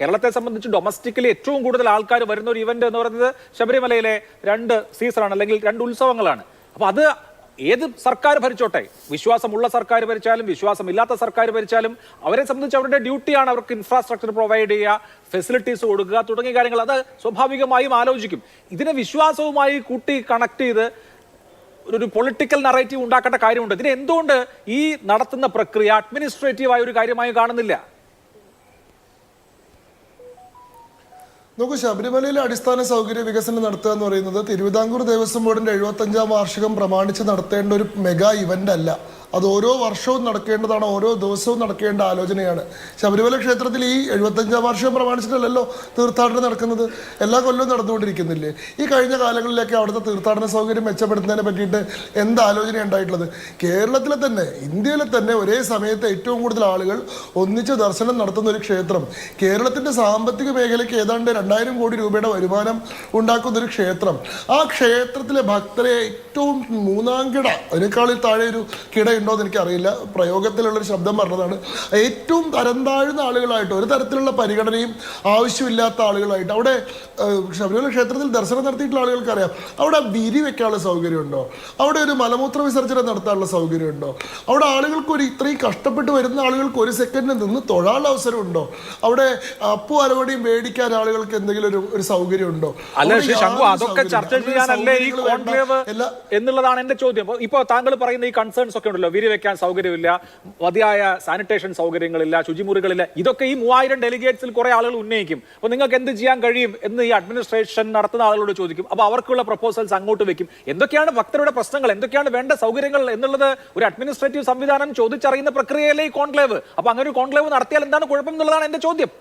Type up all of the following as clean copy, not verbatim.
കേരളത്തെ സംബന്ധിച്ച് ഡൊമസ്റ്റിക്കലി ഏറ്റവും കൂടുതൽ ആൾക്കാർ വരുന്ന ഒരു ഇവന്റ് എന്ന് പറയുന്നത് ശബരിമലയിലെ 2 സീസണാണ്, അല്ലെങ്കിൽ 2 ഉത്സവങ്ങളാണ്. അപ്പൊ അത് ഏത് സർക്കാർ ഭരിച്ചോട്ടെ, വിശ്വാസമുള്ള സർക്കാർ ഭരിച്ചാലും വിശ്വാസമില്ലാത്ത സർക്കാർ ഭരിച്ചാലും അവരെ സംബന്ധിച്ച് അവരുടെ ഡ്യൂട്ടിയാണ് അവർക്ക് ഇൻഫ്രാസ്ട്രക്ചർ പ്രൊവൈഡ് ചെയ്യുക, ഫെസിലിറ്റീസ് കൊടുക്കുക തുടങ്ങിയ കാര്യങ്ങൾ. അത് സ്വാഭാവികമായും ആലോചിക്കും. ഇതിനെ വിശ്വാസവുമായി കൂട്ടി കണക്ട് ചെയ്ത് ഒരു പൊളിറ്റിക്കൽ നറേറ്റീവ് ഉണ്ടാക്കേണ്ട കാര്യമുണ്ട്. ഇതിനെ എന്തുകൊണ്ട് ഈ നടത്തുന്ന പ്രക്രിയ അഡ്മിനിസ്ട്രേറ്റീവായ ഒരു കാര്യമായി കാണുന്നില്ല? നോക്കൂ, ശബരിമലയിലെ അടിസ്ഥാന സൗകര്യ വികസനം നടത്തുക എന്ന് പറയുന്നത് തിരുവിതാംകൂർ ദേവസ്വം ബോർഡിന്റെ 75ാം വാർഷികം പ്രമാണിച്ച് നടത്തേണ്ട ഒരു മെഗാ ഇവന്റ് അല്ല. അത് ഓരോ വർഷവും നടക്കേണ്ടതാണ്, ഓരോ ദിവസവും നടക്കേണ്ട ആലോചനയാണ്. ശബരിമല ക്ഷേത്രത്തിൽ ഈ 75ാം വാർഷികം പ്രമാണിച്ചിട്ടല്ലല്ലോ തീർത്ഥാടനം നടക്കുന്നത്, എല്ലാ കൊല്ലവും നടന്നുകൊണ്ടിരിക്കുന്നില്ലേ? ഈ കഴിഞ്ഞ കാലങ്ങളിലൊക്കെ അവിടുത്തെ തീർത്ഥാടന സൗകര്യം മെച്ചപ്പെടുത്തുന്നതിനെ പറ്റിയിട്ട് എന്ത് ആലോചന ഉണ്ടായിട്ടുള്ളത്? കേരളത്തിലെ തന്നെ, ഇന്ത്യയിലെ തന്നെ ഒരേ സമയത്ത് ഏറ്റവും കൂടുതൽ ആളുകൾ ഒന്നിച്ച് ദർശനം നടത്തുന്ന ഒരു ക്ഷേത്രം, കേരളത്തിന്റെ സാമ്പത്തിക മേഖലയ്ക്ക് ഏതാണ്ട് 2000 കോടി രൂപയുടെ വരുമാനം ഉണ്ടാക്കുന്ന ഒരു ക്ഷേത്രം, ആ ക്ഷേത്രത്തിലെ ഭക്തരെ ഏറ്റവും മൂന്നാം കിട, അതിനേക്കാളിൽ താഴെ ഒരു കിട ഉണ്ടോ എന്ന് എനിക്കറിയില്ല, പ്രയോഗത്തിലുള്ളൊരു ശബ്ദം പറഞ്ഞതാണ്, ഏറ്റവും തരം താഴ്ന്ന ആളുകളായിട്ട്, ഒരു തരത്തിലുള്ള പരിഗണനയും ആവശ്യമില്ലാത്ത ആളുകളായിട്ട് അവിടെ ശബരിമല ക്ഷേത്രത്തിൽ ദർശനം നടത്തിയിട്ടുള്ള ആളുകൾക്ക് അറിയാം. അവിടെ വിരി വെക്കാനുള്ള സൗകര്യമുണ്ടോ? അവിടെ ഒരു മലമൂത്ര വിസർജനം നടത്താനുള്ള സൗകര്യമുണ്ടോ? അവിടെ ആളുകൾക്ക് ഇത്രയും കഷ്ടപ്പെട്ട് വരുന്ന ആളുകൾക്ക് ഒരു സെക്കൻഡിൽ നിന്ന് തൊഴാനുള്ള അവസരമുണ്ടോ? അവിടെ അപ്പു അരവടിയും മേടിക്കാൻ ആളുകൾക്ക് എന്തെങ്കിലും ഒരു സൗകര്യം ഉണ്ടോ? അതൊക്കെ ചർച്ച ചെയ്യാനല്ലേ ഈ കോൺക്ലേവ് എന്നുള്ളതാണ് എന്റെ ചോദ്യം. ഇപ്പൊ താങ്കൾ പറയുന്ന ഈ കൺസേൺസ് ഒക്കെ ഉണ്ടല്ലോ, വിരി വെക്കാൻ സൗകര്യമില്ല, മതിയായ സാനിറ്റേഷൻ സൗകര്യങ്ങളില്ല, ശുചിമുറികളില്ല, ഇതൊക്കെ ഈ 3000 ഡെലിഗേറ്റ്സിൽ കുറെ ആളുകൾ ഉന്നയിക്കും. അപ്പൊ നിങ്ങൾക്ക് എന്ത് ചെയ്യാൻ കഴിയും എന്ന് ഈ അഡ്മിനിസ്ട്രേഷൻ നടത്തുന്ന ആളുകളോട് ചോദിക്കും. അപ്പൊ അവർക്കുള്ള പ്രപ്പോസൽസ് അങ്ങോട്ട് വെക്കും. എന്തൊക്കെയാണ് ഭക്തരുടെ പ്രശ്നങ്ങൾ, എന്തൊക്കെയാണ് വേണ്ട സൗകര്യങ്ങൾ എന്നുള്ളത് ഒരു അഡ്മിനിസ്ട്രേറ്റീവ് സംവിധാനം ചോദിച്ചറിയുന്ന പ്രക്രിയയിലെ ഈ കോൺക്ലേവ്. അപ്പൊ അങ്ങനെ ഒരു കോൺക്ലേവ് നടത്തിയാൽ എന്താണ് കുഴപ്പം എന്നുള്ളതാണ് എന്റെ ചോദ്യം.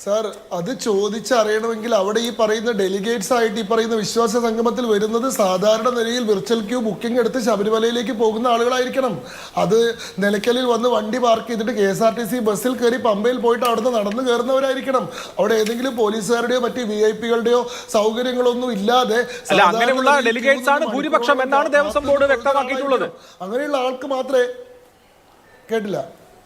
സാർ, അത് ചോദിച്ചറിയണമെങ്കിൽ അവിടെ ഈ പറയുന്ന ഡെലിഗേറ്റ്സ് ആയിട്ട് ഈ പറയുന്ന വിശ്വാസ സംഗമത്തിൽ വരുന്നത് സാധാരണ നിലയിൽ വിർച്വൽ ക്യൂ ബുക്കിംഗ് എടുത്ത് ശബരിമലയിലേക്ക് പോകുന്ന ആളുകളായിരിക്കണം. അത് നിലയ്ക്കലിൽ വന്ന് വണ്ടി പാർക്ക് ചെയ്തിട്ട് KSRTC ബസ്സിൽ കയറി പമ്പയിൽ പോയിട്ട് അവിടുന്ന് നടന്നു കയറുന്നവരായിരിക്കണം. അവിടെ ഏതെങ്കിലും പോലീസുകാരുടെയോ മറ്റ് VIP-കളുടെയോ സൗകര്യങ്ങളൊന്നും ഇല്ലാതെ ഭൂരിപക്ഷം എന്നാണ് ദേവസ്വം ബോർഡ് വ്യക്തമാക്കിയിട്ടുള്ളത്. അങ്ങനെയുള്ള ആൾക്ക് മാത്രമേ കേട്ടില്ല.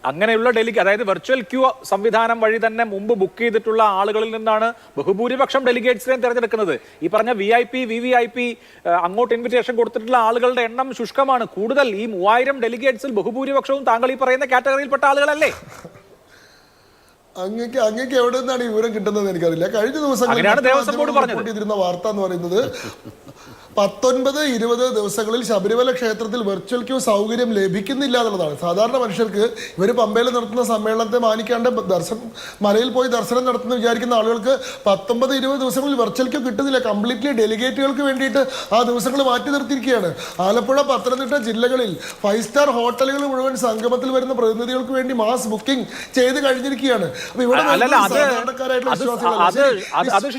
അങ്ങനെയുള്ള അതായത് വെർച്വൽ ക്യൂ സംവിധാനം വഴി തന്നെ മുമ്പ് ബുക്ക് ചെയ്തിട്ടുള്ള ആളുകളിൽ നിന്നാണ് ബഹുഭൂരിപക്ഷം ഡെലിഗേറ്റ്സിനെ തിരഞ്ഞെടുക്കുന്നത്. ഈ പറഞ്ഞ VIP, VVIP അങ്ങോട്ട് ഇൻവിറ്റേഷൻ കൊടുത്തിട്ടുള്ള ആളുകളുടെ എണ്ണം ശുഷ്കമാണ്. കൂടുതൽ ഈ 3000 ഡെലിഗേറ്റ്സിൽ ബഹുഭൂരിപക്ഷവും താങ്കൾ ഈ പറയുന്ന കാറ്റഗറിയിൽപ്പെട്ട ആളുകളല്ലേ? അങ്ങേക്ക് എവിടെ നിന്നാണ് ഈ വിവരം കിട്ടുന്നത് എനിക്കറിയില്ല. കഴിഞ്ഞ ദിവസങ്ങളിൽ ചെയ്തിരുന്ന വാർത്ത എന്ന് പറയുന്നത് 19-20 ദിവസങ്ങളിൽ ശബരിമല ക്ഷേത്രത്തിൽ വെർച്വൽ ക്യൂ സൗകര്യം ലഭിക്കുന്നില്ല എന്നുള്ളതാണ്. സാധാരണ മനുഷ്യർക്ക് ഇവർ പമ്പയിൽ നടത്തുന്ന സമ്മേളനത്തെ മാനിക്കാണ്ട് മലയിൽ പോയി ദർശനം നടത്തുന്ന വിചാരിക്കുന്ന ആളുകൾക്ക് 19-20 ദിവസങ്ങളിൽ വെർച്വൽ ക്യൂ കിട്ടുന്നില്ല. കംപ്ലീറ്റ്ലി ഡെലിഗേറ്റുകൾക്ക് വേണ്ടിയിട്ട് ആ ദിവസങ്ങൾ മാറ്റി നിർത്തിയിരിക്കുകയാണ്. ആലപ്പുഴ, പത്തനംതിട്ട ജില്ലകളിൽ 5 സ്റ്റാർ ഹോട്ടലുകൾ മുഴുവൻ സംഗമത്തിൽ വരുന്ന പ്രതിനിധികൾക്ക് വേണ്ടി മാസ് ബുക്കിംഗ് ചെയ്ത് കഴിഞ്ഞിരിക്കുകയാണ്. അപ്പൊ ഇവിടെ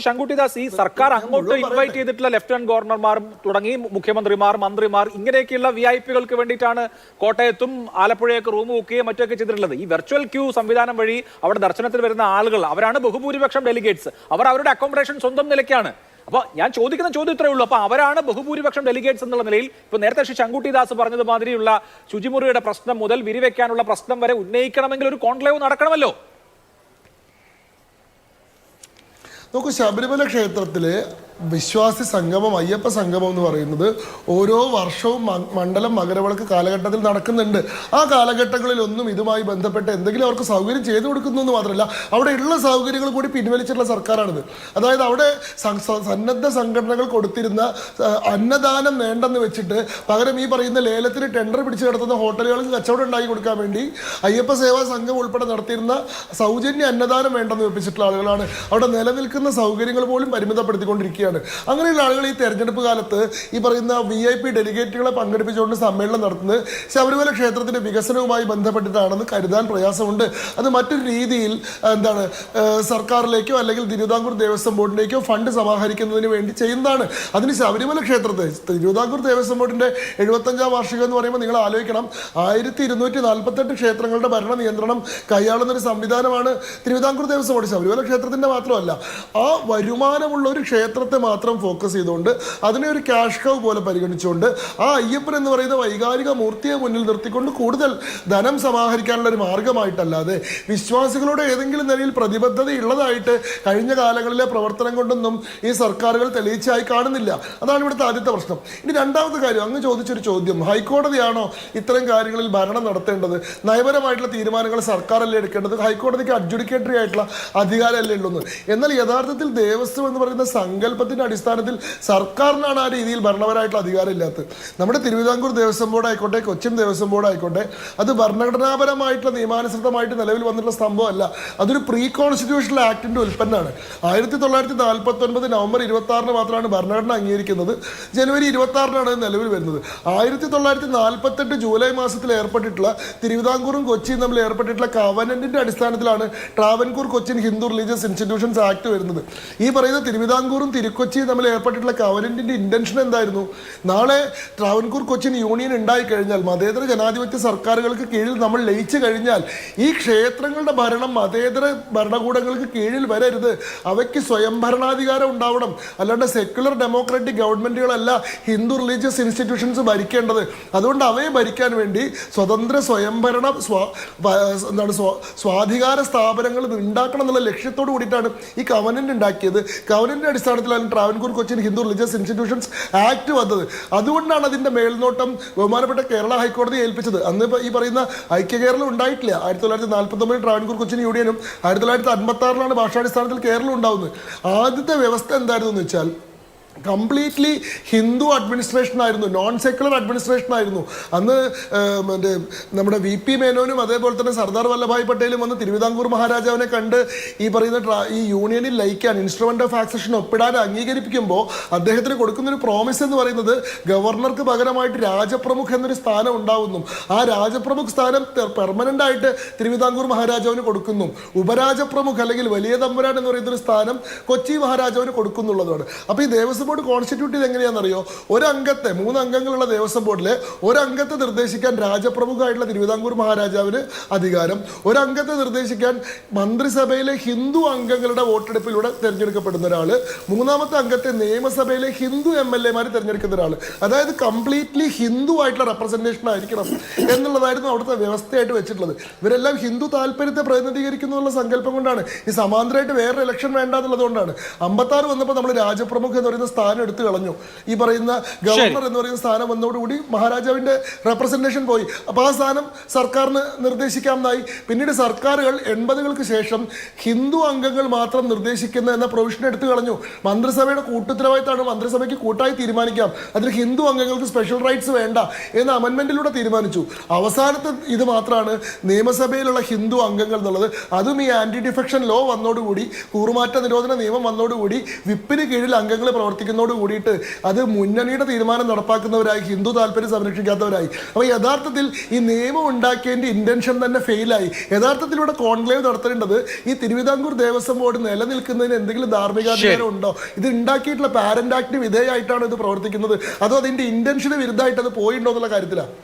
ശങ്കുട്ടിദാസ്, ഈ സർക്കാർ അങ്ങോട്ട് ഇൻവൈറ്റ് ചെയ്തിട്ടുള്ള ലഫ്റ്റനന്റ് ഗവർണർമാർ തുടങ്ങി മുഖ്യമന്ത്രിമാർ, മന്ത്രിമാർ, ഇങ്ങനെയൊക്കെയുള്ള VIP-കൾക്ക് വേണ്ടിയിട്ടാണ് കോട്ടയത്തും ആലപ്പുഴയൊക്കെ റൂം ബുക്ക് ചെയ്യുകയും മറ്റൊക്കെ ചെയ്തിട്ടുള്ളത്. ഈ വെർച്വൽ ക്യൂ സംവിധാനം വഴി അവിടെ ദർശനത്തിൽ വരുന്ന ആളുകൾ, അവരാണ് ബഹുഭൂരിപക്ഷം ഡെലിഗേറ്റ്സ്. അവർ അവരുടെ അക്കോമഡേഷൻ സ്വന്തം നിലയ്ക്കാണ്. അപ്പൊ ഞാൻ ചോദിക്കുന്ന ചോദ്യം ഇത്രയേ ഉള്ളൂ. അപ്പൊ അവരാണ് ബഹുഭൂരിപക്ഷം ഡെലിഗേറ്റ്സ് എന്നുള്ള നിലയിൽ ഇപ്പൊ നേരത്തെ ശങ്കുട്ടിദാസ് പറഞ്ഞതുമാതിരിയുള്ള ശുചിമുറിയുടെ പ്രശ്നം മുതൽ വിരിവെക്കാനുള്ള പ്രശ്നം വരെ ഉന്നയിക്കണമെങ്കിൽ ഒരു കോൺക്ലേവ് നടക്കണമല്ലോ. നോക്കൂ, ശബരിമല ക്ഷേത്രത്തിലെ വിശ്വാസി സംഗമം, അയ്യപ്പ സംഗമം എന്ന് പറയുന്നത് ഓരോ വർഷവും മണ്ഡലം മകരവിളക്ക് കാലഘട്ടത്തിൽ നടക്കുന്നുണ്ട്. ആ കാലഘട്ടങ്ങളിലൊന്നും ഇതുമായി ബന്ധപ്പെട്ട് എന്തെങ്കിലും അവർക്ക് സൗകര്യം ചെയ്തു കൊടുക്കുന്നു എന്ന് മാത്രമല്ല, അവിടെ ഉള്ള സൗകര്യങ്ങൾ കൂടി പിൻവലിച്ചിട്ടുള്ള സർക്കാരാണിത്. അതായത് അവിടെ സന്നദ്ധ സംഘടനകൾ കൊടുത്തിരുന്ന അന്നദാനം വേണ്ടെന്ന് വെച്ചിട്ട് പകരം ഈ പറയുന്ന ലേലത്തിന് ടെൻഡർ പിടിച്ചു കിടത്തുന്ന ഹോട്ടലുകൾക്ക് കച്ചവടം ഉണ്ടാക്കി കൊടുക്കാൻ വേണ്ടി അയ്യപ്പ സേവാ സംഘം ഉൾപ്പെടെ നടത്തിയിരുന്ന സൗജന്യ അന്നദാനം വേണ്ടെന്ന് വെപ്പിച്ചിട്ടുള്ള ആളുകളാണ്. അവിടെ നിലനിൽക്കുന്ന സൗകര്യങ്ങൾ പോലും പരിമിതപ്പെടുത്തിക്കൊണ്ടിരിക്കുക. അങ്ങനെയുള്ള ആളുകൾ ഈ തെരഞ്ഞെടുപ്പ് കാലത്ത് ഈ പറയുന്ന VIP ഡെലിഗേറ്റുകളെ പങ്കെടുപ്പിച്ചുകൊണ്ട് സമ്മേളനം നടത്തുന്നത് ശബരിമല ക്ഷേത്രത്തിന്റെ വികസനവുമായി ബന്ധപ്പെട്ടിട്ടാണെന്ന് കരുതാൻ പ്രയാസമുണ്ട്. അത് മറ്റൊരു രീതിയിൽ സർക്കാരിലേക്കോ അല്ലെങ്കിൽ തിരുവിതാംകൂർ ദേവസ്വം ബോർഡിലേക്കോ ഫണ്ട് സമാഹരിക്കുന്നതിന് വേണ്ടി ചെയ്യുന്നതാണ്. അതിന് ശബരിമല ക്ഷേത്രത്തെ തിരുവിതാംകൂർ ദേവസ്വം ബോർഡിന്റെ 75ാം വാർഷികം എന്ന് പറയുമ്പോൾ നിങ്ങൾ ആലോചിക്കണം, 1248 ക്ഷേത്രങ്ങളുടെ ഭരണ നിയന്ത്രണം കൈയാളുന്ന ഒരു സംവിധാനമാണ് തിരുവിതാംകൂർ ദേവസ്വം ബോർഡ്. ശബരിമല ക്ഷേത്രത്തിന്റെ മാത്രമല്ല, ആ വരുമാനമുള്ള ഒരു ക്ഷേത്രത്തെ അയ്യപ്പനെ മാത്രം ഫോക്കസ് ചെയ്തുകൊണ്ട് അതിനെ ഒരു ക്യാഷ് കൗ പോലെ പരിഗണിച്ചുകൊണ്ട് ആ അയ്യപ്പൻ എന്ന് പറയുന്ന വൈകാരിക മൂർത്തിയെ മുന്നിൽ നിർത്തിക്കൊണ്ട് കൂടുതൽ ധനം സമാഹരിക്കാനുള്ള ഒരു മാർഗമായിട്ടല്ലാതെ വിശ്വാസികളോട് ഏതെങ്കിലും നിലയിൽ പ്രതിബദ്ധത ഉള്ളതായിട്ട് കഴിഞ്ഞ കാലങ്ങളിലെ പ്രവർത്തനം കൊണ്ടൊന്നും ഈ സർക്കാരുകൾ തെളിയിച്ചായി കാണുന്നില്ല. അതാണ് ഇവിടുത്തെ ആദ്യത്തെ പ്രശ്നം. ഇനി രണ്ടാമത്തെ കാര്യം, അങ്ങ് ചോദിച്ചൊരു ചോദ്യം, ഹൈക്കോടതിയാണോ ഇത്തരം കാര്യങ്ങളിൽ ഭരണം നടത്തേണ്ടത്, നയപരമായിട്ടുള്ള തീരുമാനങ്ങൾ സർക്കാരല്ലേ എടുക്കേണ്ടത്, ഹൈക്കോടതിക്ക് അഡ്ജുഡിക്കേറ്ററി ആയിട്ടുള്ള അധികാരമല്ലേ ഉള്ളൂ. എന്നാൽ യഥാർത്ഥത്തിൽ ദേവസ്വം എന്ന് പറയുന്ന സങ്കല്പത്തിന്റെ അടിസ്ഥാനത്തിൽ സർക്കാരിനാണ് ആ രീതിയിൽ ഭരണപരമായിട്ടുള്ള അധികാരം ഇല്ലാത്തത്. നമ്മുടെ തിരുവിതാംകൂർ ദേവസ്വം ബോർഡ് ആയിക്കോട്ടെ, കൊച്ചിൻ ദേവസ്വം ബോർഡ് ആയിക്കോട്ടെ, അത് ഭരണഘടനാപരമായിട്ടുള്ള നിയമാനുസൃതമായിട്ട് നിലവിൽ വന്നിട്ടുള്ള സംഭവമല്ല. അതൊരു പ്രീ കോൺസ്റ്റിറ്റ്യൂഷണൽ ആക്ടിന്റെ ഉൽപ്പന്നമാണ്. 1949 നവംബർ 26 മാത്രമാണ് ഭരണഘടന അംഗീകരിക്കുന്നത്. ജനുവരി 26 നിലവിൽ വരുന്നത്. 1948 ജൂലൈ മാസത്തിൽ ഏർപ്പെട്ടിട്ടുള്ള തിരുവിതാംകൂറും കൊച്ചിയും തമ്മിൽ ഏർപ്പെട്ടിട്ടുള്ള കവനന്റിന്റെ അടിസ്ഥാനത്തിലാണ് Travancore Cochin Hindu religious institutions act വരുന്നത്. ഈ പറയുന്ന തിരുവിതാംകൂറും തിരുക്കൊച്ചിയും തമ്മിൽ ഏർപ്പെട്ടിട്ടുള്ള കവനന്റിന്റെ ഇന്റൻഷൻ എന്തായിരുന്നു? നാളെ ട്രാവൻകൂർ കൊച്ചിൻ യൂണിയൻ ഉണ്ടായി കഴിഞ്ഞാൽ, മതേതര ജനാധിപത്യ സർക്കാരുകൾക്ക് കീഴിൽ നമ്മൾ ലയിച്ചു കഴിഞ്ഞാൽ, ഈ ക്ഷേത്രങ്ങളുടെ ഭരണം മതേതര ഭരണകൂടങ്ങൾക്ക് കീഴിൽ വരരുത്, അവയ്ക്ക് സ്വയം ഭരണാധികാരം ഉണ്ടാവണം. അല്ലാണ്ട് സെക്യുലർ ഡെമോക്രാറ്റിക് ഗവൺമെന്റുകളല്ല ഹിന്ദു റിലീജിയസ് ഇൻസ്റ്റിറ്റ്യൂഷൻസ് ഭരിക്കേണ്ടത്. അതുകൊണ്ട് അവയെ ഭരിക്കാൻ വേണ്ടി സ്വതന്ത്ര സ്വയംഭരണ സ്വാധികാര സ്ഥാപനങ്ങൾ ഉണ്ടാക്കണം എന്നുള്ള ലക്ഷ്യത്തോട് കൂടിയിട്ടാണ് ഈ കവനന്റ് ഉണ്ടാക്കിയത്. കവനന്റിന്റെ അടിസ്ഥാനത്തിലാണ് Travancore Cochin Hindu religious institutions act വന്നത്. അതുകൊണ്ടാണ് അതിന്റെ മേൽനോട്ടം ബഹുമാനപ്പെട്ട കേരള ഹൈക്കോടതി ഏൽപ്പിച്ചത്. അന്ന് ഈ പറയുന്ന ഐക്യ കേരളം ഉണ്ടായിട്ടില്ല. 1949 ട്രാവൻകൂർ കൊച്ചിൻ യൂണിയനും 1956 ഭാഷാടിസ്ഥാനത്തിൽ കേരളം ഉണ്ടാവുന്നത്. ആദ്യത്തെ വ്യവസ്ഥ എന്തായിരുന്നു എന്ന് വെച്ചാൽ കംപ്ലീറ്റ്ലി ഹിന്ദു അഡ്മിനിസ്ട്രേഷൻ ആയിരുന്നു, നോൺ സെക്യുലർ അഡ്മിനിസ്ട്രേഷൻ ആയിരുന്നു. അന്ന് നമ്മുടെ VP മേനോനും അതേപോലെ തന്നെ സർദാർ വല്ലഭായ് പട്ടേലും വന്ന് തിരുവിതാംകൂർ മഹാരാജാവിനെ കണ്ട് ഈ പറയുന്ന ഈ യൂണിയനിൽ ലയിക്കാൻ, ഇൻസ്ട്രുമെന്റ് ഓഫ് ആക്സഷൻ ഒപ്പിടാൻ അംഗീകരിപ്പിക്കുമ്പോൾ അദ്ദേഹത്തിന് കൊടുക്കുന്നൊരു പ്രോമിസ് എന്ന് പറയുന്നത് ഗവർണർക്ക് പകരമായിട്ട് രാജപ്രമുഖ് എന്നൊരു സ്ഥാനം ഉണ്ടാവുന്നു. ആ രാജപ്രമുഖ് സ്ഥാനം പെർമനന്റ് ആയിട്ട് തിരുവിതാംകൂർ മഹാരാജാവിന് കൊടുക്കുന്നു. ഉപരാജപ്രമുഖ് അല്ലെങ്കിൽ വലിയ തമ്പുരാൻ എന്ന് പറയുന്നൊരു സ്ഥാനം കൊച്ചി മഹാരാജാവിന് കൊടുക്കുന്നുള്ളതാണ്. അപ്പോൾ ഈ ദേവസ്വം ബോർഡ് കോൺസ്റ്റിറ്റ്യൂട്ട് ചെയ്ത് എങ്ങനെയാണെന്നറിയോ? ഒരംഗത്തെ, 3 അംഗങ്ങളുള്ള ദേവസ്വം ബോർഡിലെ ഒരംഗത്തെ നിർദ്ദേശിക്കാൻ രാജപ്രമുഖായിട്ടുള്ള തിരുവിതാംകൂർ മഹാരാജാവിന് അധികാരം, ഒരംഗത്തെ നിർദ്ദേശിക്കാൻ മന്ത്രിസഭയിലെ ഹിന്ദു അംഗങ്ങളുടെ വോട്ടെടുപ്പിലൂടെ തിരഞ്ഞെടുക്കപ്പെടുന്ന ഒരാൾ, 3ാമത്തെ അംഗത്തെ നിയമസഭയിലെ ഹിന്ദു MLA തിരഞ്ഞെടുക്കുന്ന ഒരാൾ. അതായത് കംപ്ലീറ്റ്ലി ഹിന്ദു ആയിട്ടുള്ള റെപ്രസെന്റേഷൻ ആയിരിക്കണം എന്നുള്ളതായിരുന്നു അവിടുത്തെ വ്യവസ്ഥയായിട്ട് വെച്ചിട്ടുള്ളത്. ഇവരെല്ലാം ഹിന്ദു താല്പര്യത്തെ പ്രതിനിധീകരിക്കുന്നു എന്നുള്ള സങ്കല്പം കൊണ്ടാണ്. ഈ സമാന്തരമായിട്ട് വേറെ ഇലക്ഷൻ വേണ്ട എന്നുള്ളത് കൊണ്ടാണ്. 56 വന്നപ്പോൾ നമ്മൾ രാജപ്രമുഖ് എന്ന് പറയുന്ന സ്ഥാനം എടുത്തു കളഞ്ഞു. ഈ പറയുന്ന ഗവർണർ എന്ന് പറയുന്ന സ്ഥാനം വന്നതോടുകൂടി മഹാരാജാവിന്റെ റെപ്രസെന്റേഷൻ പോയി. അപ്പോൾ ആ സ്ഥാനം സർക്കാരിന് നിർദ്ദേശിക്കാമെന്നായി. പിന്നീട് സർക്കാരുകൾ 80കൾക്ക് ശേഷം ഹിന്ദു അംഗങ്ങൾ മാത്രം നിർദ്ദേശിക്കുന്ന എന്ന പ്രൊവിഷൻ എടുത്തു കളഞ്ഞു. മന്ത്രിസഭയുടെ കൂട്ടുത്തരവാദിത്തമാണ്, മന്ത്രിസഭയ്ക്ക് കൂട്ടായി തീരുമാനിക്കാം, അതിൽ ഹിന്ദു അംഗങ്ങൾക്ക് സ്പെഷ്യൽ റൈറ്റ്സ് വേണ്ട എന്ന അമെന്റ്മെന്റിലൂടെ തീരുമാനിച്ചു. അവസാനത്തെ ഇത് മാത്രമാണ് നിയമസഭയിലുള്ള ഹിന്ദു അംഗങ്ങൾ എന്നുള്ളത്. അതും ഈ ആന്റി ഡിഫെക്ഷൻ ലോ വന്നോടുകൂടി, കൂറുമാറ്റ നിരോധന നിയമം വന്നോടുകൂടി, വിപ്പിന് കീഴിൽ അംഗങ്ങൾ പ്രവർത്തിക്കുന്നതോട് കൂടിയിട്ട് അത് മുന്നണിയുടെ തീരുമാനം നടപ്പാക്കുന്നവരായി, ഹിന്ദു താല്പര്യം സംരക്ഷിക്കാത്തവരായി. അപ്പോൾ യഥാർത്ഥത്തിൽ ഈ നിയമം ഉണ്ടാക്കിയതിന്റെ ഇന്റൻഷൻ തന്നെ ഫെയിലായി. യഥാർത്ഥത്തിൽ ഇവിടെ കോൺക്ലേവ് നടത്തേണ്ടത് ഈ തിരുവിതാംകൂർ ദേവസ്വം ബോർഡ് നിലനിൽക്കുന്നതിന് എന്തെങ്കിലും ധാർമ്മികാധികാരം ഉണ്ടോ, ഇത് ഉണ്ടാക്കിയിട്ടുള്ള പാരന്റ് ആക്ടിന് വിധേയമായിട്ടാണ് ഇത് പ്രവർത്തിക്കുന്നത്, അതോ അതിന്റെ ഇന്റൻഷന് വിരുദ്ധമായിട്ട് അത് പോയിണ്ടോ എന്നുള്ള കാര്യത്തിലാണ്.